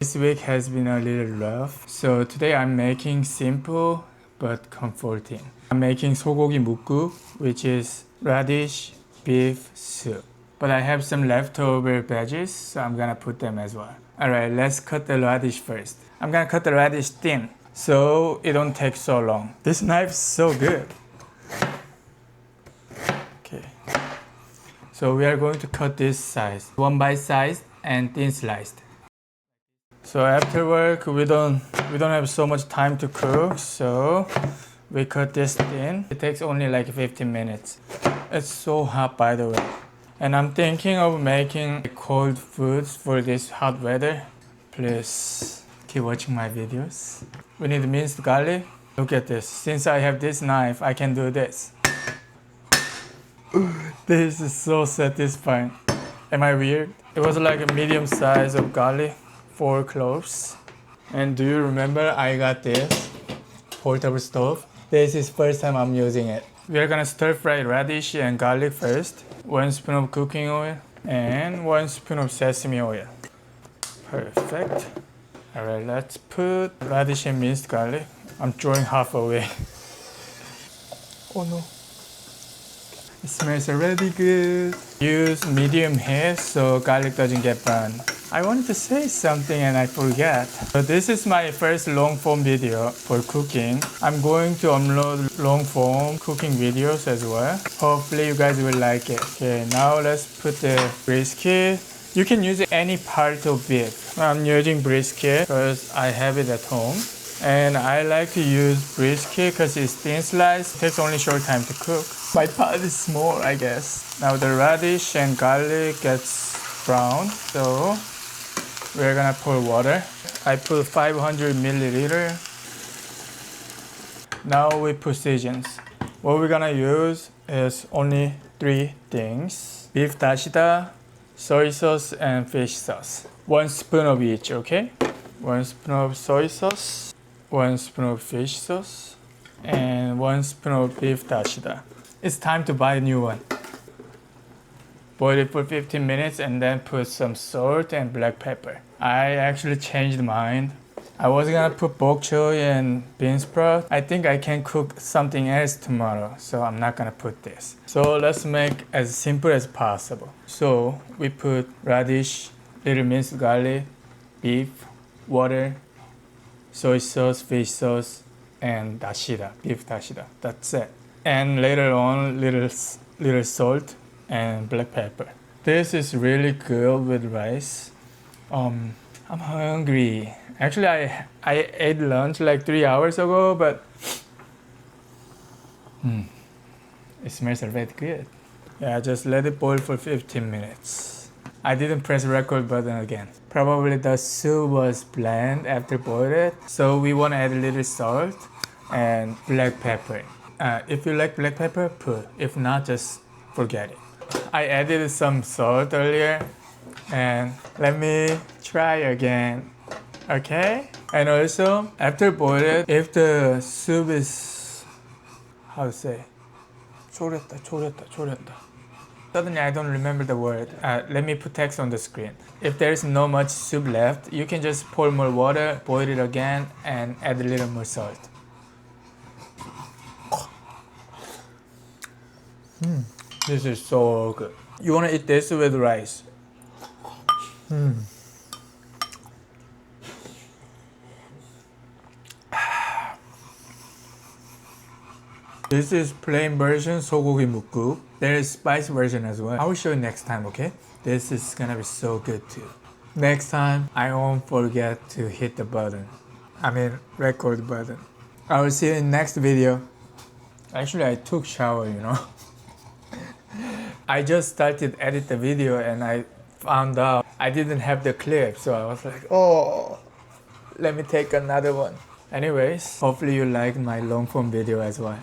This week has been a little rough, so today I'm making simple but comforting. I'm making 소고기뭇국, which is radish beef soup. But I have some leftover veggies, so I'm gonna put them as well. Alright, let's cut the radish first. I'm gonna cut the radish thin, so it don't take so long. This knife is so good. Okay. So we are going to cut this size, 1 bite size and thin sliced. So after work, we don't have so much time to cook, so we cut this thin. It takes only like 15 minutes. It's so hot, by the way. And I'm thinking of making cold foods for this hot weather. Please keep watching my videos. We need minced garlic. Look at this. Since I have this knife, I can do this. This is so satisfying. Am I weird? It was like a medium size of garlic. 4 cloves. And do you remember I got this portable stove? This is first time I'm using it. We are gonna stir fry radish and garlic first. 1 spoon of cooking oil and 1 spoon of sesame oil. Perfect. Alright, let's put radish and minced garlic. I'm throwing half away. Oh no. It smells already good. Use medium heat so garlic doesn't get burned. I wanted to say something and I forgot. So this is my first long form video for cooking. I'm going to upload long form cooking videos as well. Hopefully you guys will like it. Okay, now let's put the brisket. You can use any part of beef. I'm using brisket because I have it at home. And I like to use brisket because it's thin sliced. It takes only short time to cook. My pot is small, I guess. Now the radish and garlic gets brown, so we're gonna pour water. I put 500 milliliter. Now we put seasons. What we're gonna use is only 3 things: beef dashida, soy sauce, and fish sauce. 1 spoon of each, okay? 1 spoon of soy sauce, 1 spoon of fish sauce, and 1 spoon of beef dashida. It's time to buy a new one. Boil it for 15 minutes and then put some salt and black pepper. I actually changed mine. I was gonna put bok choy and bean sprout. I think I can cook something else tomorrow, so I'm not gonna put this. So let's make as simple as possible. So we put radish, little minced garlic, beef, water, soy sauce, fish sauce, and dashida, beef dashida. That's it. And later on, little salt and black pepper. This is really good with rice. I'm hungry. Actually, I ate lunch like 3 hours ago, but it smells already good. Yeah, just let it boil for 15 minutes. I didn't press record button again. Probably the soup was bland after boiled, so we want to add a little salt and black pepper. If you like black pepper, put. If not, just forget it. I added some salt earlier, and let me try again. Okay? And also, after boiled, if the soup is, how to say? 졸였다. Suddenly I don't remember the word. Let me put text on the screen. If there's no much soup left, you can just pour more water, boil it again, and add a little more salt. This is so good. You wanna eat this with rice. This is plain version 소고기뭇국. There is spice version as well. I will show you next time, okay? This is gonna be so good too. Next time, I won't forget to hit the button. Record button. I will see you in next video. Actually, I took shower, you know. I just started edit the video and I found out I didn't have the clip, so I was like, oh, let me take another one. Anyways, hopefully you liked my long form video as well.